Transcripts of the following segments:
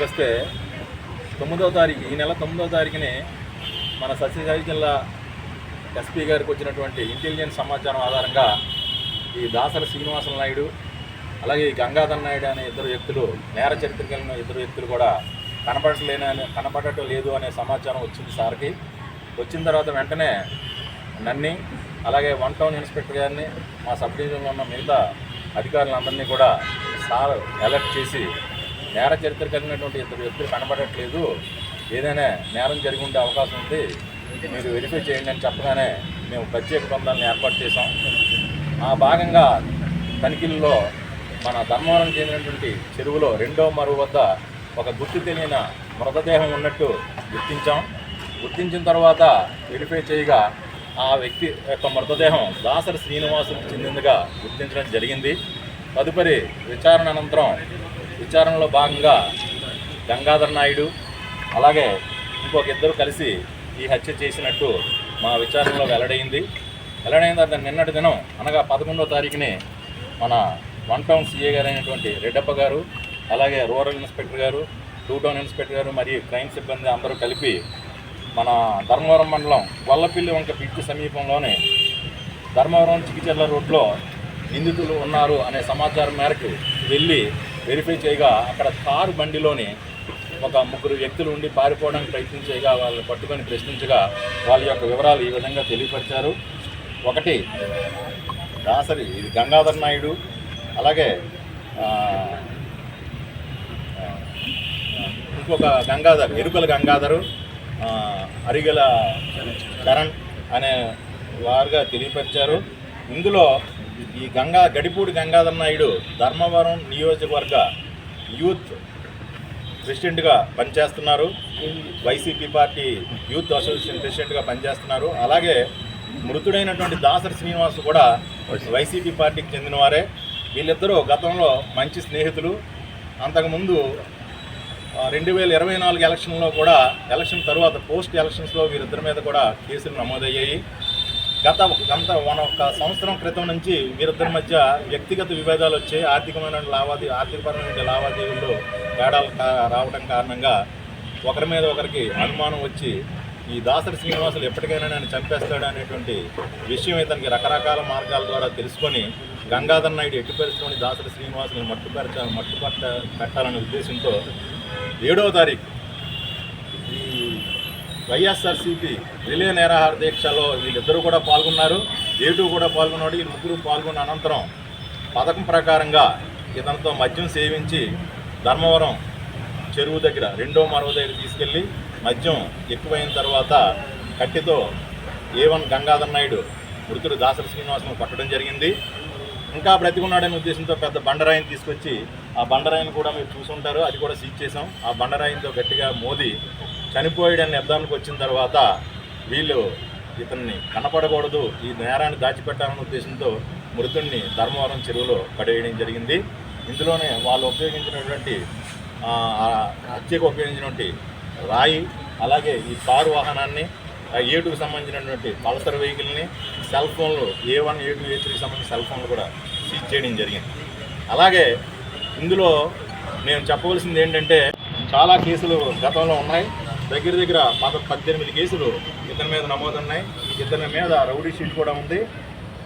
విషయానికి వస్తే 9వ తారీఖు ఈ నెల 9వ తారీఖుని మన సత్యసాయి జిల్లా ఎస్పీ గారికి వచ్చినటువంటి ఇంటెలిజెన్స్ సమాచారం ఆధారంగా ఈ దాసరి శ్రీనివాస నాయుడు అలాగే ఈ గంగాధర్ నాయుడు అనే ఇద్దరు వ్యక్తులు నేర చరిత్ర కలిగిన ఇద్దరు వ్యక్తులు కూడా కనపడటం లేదు అనే సమాచారం వచ్చింది సార్కి. వచ్చిన తర్వాత వెంటనే నన్ను అలాగే 1 టౌన్ ఇన్స్పెక్టర్ గారిని మా సబ్ డివిజన్లో ఉన్న మిగతా అధికారులందరినీ కూడా సార్ అలర్ట్ చేసి నేర చరిత్ర కలిగినటువంటి ఇద్దరు వ్యక్తులు కనపడట్లేదు, ఏదైనా నేరం జరిగి ఉండే అవకాశం ఉంది, మీరు వెరిఫై చేయండి అని చెప్పగానే మేము ప్రత్యేక బృందాలను ఏర్పాటు చేసాం. ఆ భాగంగా తనిఖీల్లో మన ధర్మవరం చెందినటువంటి చెరువులో 2వ మరువు వద్ద ఒక గుర్తు తెలియని మృతదేహం ఉన్నట్టు గుర్తించిన తర్వాత వెరిఫై చేయగా ఆ వ్యక్తి యొక్క మృతదేహం దాసరి శ్రీనివాసుకు చెందిందిగా గుర్తించడం జరిగింది. తదుపరి విచారణ అనంతరం విచారణలో భాగంగా గంగాధర్ నాయుడు అలాగే ఇంకొక ఇద్దరు కలిసి ఈ హత్య చేసినట్టు మా విచారణలో వెల్లడైన తర్వాత నిన్నటి దినం అనగా 11వ తారీఖుని మన 1 టౌన్ సిఏ గారు అయినటువంటి రెడ్డప్ప గారు అలాగే రూరల్ ఇన్స్పెక్టర్ గారు 2 టౌన్ ఇన్స్పెక్టర్ గారు మరియు క్రైమ్ సిబ్బంది అందరూ కలిపి మన ధర్మవరం మండలం గొల్లపిల్లి వంక బ్రిడ్జి సమీపంలోనే ధర్మవరం చికిచర్ల రోడ్లో నిందితులు ఉన్నారు అనే సమాచారం మేరకు వెళ్ళి వెరిఫై చేయగా అక్కడ కారు బండిలోని ఒక 3 వ్యక్తులు ఉండి పారిపోవడానికి ప్రయత్నించగా వాళ్ళని పట్టుకొని ప్రశ్నించగా వాళ్ళ యొక్క వివరాలు ఈ విధంగా తెలియపరిచారు. ఒకటి దాసరి ఇది గంగాధర్ నాయుడు, అలాగే ఇంకొక గంగాధర్ ఎరుకల గంగాధరు, అరిగల చరణ్ అనే వారుగా తెలియపరిచారు. ఇందులో ఈ గడిపూడి గంగాధర్ నాయుడు ధర్మవరం నియోజకవర్గ యూత్ ప్రెసిడెంట్గా పనిచేస్తున్నారు, వైసీపీ పార్టీ యూత్ అసోసియేషన్ ప్రెసిడెంట్గా పనిచేస్తున్నారు. అలాగే మృతుడైనటువంటి దాసరి శ్రీనివాస్ కూడా వైసీపీ పార్టీకి చెందినవారే. వీళ్ళిద్దరూ గతంలో మంచి స్నేహితులు. అంతకుముందు 2024 ఎలక్షన్లో కూడా ఎలక్షన్ తర్వాత పోస్ట్ ఎలక్షన్స్లో వీరిద్దరి మీద కూడా కేసులు నమోదయ్యాయి. గత 1 సంవత్సరం క్రితం నుంచి వీరిద్దరి మధ్య వ్యక్తిగత విభేదాలు వచ్చాయి. ఆర్థికపరమైన లావాదేవీల్లో తేడాలు రావడం కారణంగా ఒకరి మీద ఒకరికి అనుమానం వచ్చి ఈ దాసరి శ్రీనివాసులు ఎప్పటికైనా నేను చంపేస్తాడు అనేటువంటి విషయం ఇతనికి రకరకాల మార్గాల ద్వారా తెలుసుకొని గంగాధర్ నాయుడు ఎట్టి పరిస్థితుల్లోని దాసరి శ్రీనివాసులను పెట్టాలనే ఉద్దేశంతో 7వ తారీఖు ఈ వైఎస్ఆర్సీపీ రిలే నిరాహార దీక్షలో వీళ్ళిద్దరూ కూడా పాల్గొన్నారు. A2 కూడా పాల్గొన్నాడు. ఈ 3 పాల్గొన్న అనంతరం పథకం ప్రకారంగా ఇతనితో మద్యం సేవించి ధర్మవరం చెరువు దగ్గర 2వ మరువు దగ్గర తీసుకెళ్ళి మద్యం ఎక్కువైన తర్వాత కట్టితో A1 గంగాధర్ నాయుడు మృతుడు దాసరి శ్రీనివాసును కొట్టడం జరిగింది. ఇంకా బ్రతికున్నాడనే ఉద్దేశంతో పెద్ద బండరాయిని తీసుకొచ్చి ఆ బండరాయిని కూడా మీరు చూసుంటారు, అది కూడా సీజ్ చేసాం. ఆ బండరాయితో గట్టిగా మోది చనిపోయాడని నిర్ధారణకు వచ్చిన తర్వాత వీళ్ళు ఇతన్ని కనపడకూడదు, ఈ నేరాన్ని దాచిపెట్టాలనే ఉద్దేశంతో మృతుడిని ధర్మవరం చెరువులో పడేయడం జరిగింది. ఇందులోనే వాళ్ళు ఉపయోగించినటువంటి హత్యకు ఉపయోగించినటువంటి రాయి, అలాగే ఈ కారు వాహనాన్ని, A2కు సంబంధించినటువంటి పల్సర్ వెహికల్ని, సెల్ ఫోన్లు A1, A2, A3కి సంబంధించిన సెల్ ఫోన్లు కూడా సీజ్ చేయడం జరిగింది. అలాగే ఇందులో నేను చెప్పవలసింది ఏంటంటే చాలా కేసులు గతంలో ఉన్నాయి. దగ్గర 18 కేసులు ఇతని మీద నమోదున్నాయి. ఇతని మీద రౌడీ షీట్ కూడా ఉంది.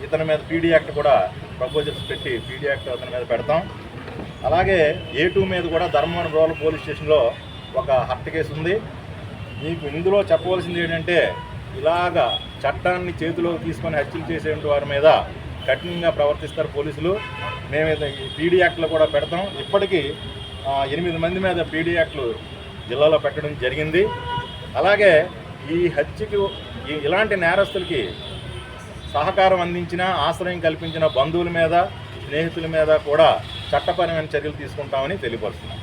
ఇతని మీద పీడీ యాక్ట్ కూడా ప్రపోజల్స్ పెట్టి పీడీ యాక్ట్ అతని మీద పెడతాం. అలాగే A2 మీద కూడా ధర్మవరం రూరల్ పోలీస్ స్టేషన్లో ఒక హత్య కేసు ఉంది. మీకు ఇందులో చెప్పవలసింది ఏంటంటే ఇలాగా చట్టాన్ని చేతిలోకి తీసుకొని హత్యలు చేసేటువంటి వారి మీద కఠినంగా ప్రవర్తిస్తారు పోలీసులు. మేము ఈ పీడీ యాక్ట్లో కూడా పెడతాం. ఇప్పటికీ 8 మంది మీద పీడీ యాక్ట్లు జిల్లాలో పెట్టడం జరిగింది. అలాగే ఈ హత్యకు ఇలాంటి నేరస్తులకి సహకారం అందించిన, ఆశ్రయం కల్పించిన బంధువుల మీద, స్నేహితుల మీద కూడా చట్టపరమైన చర్యలు తీసుకుంటామని తెలియపరుస్తున్నాం.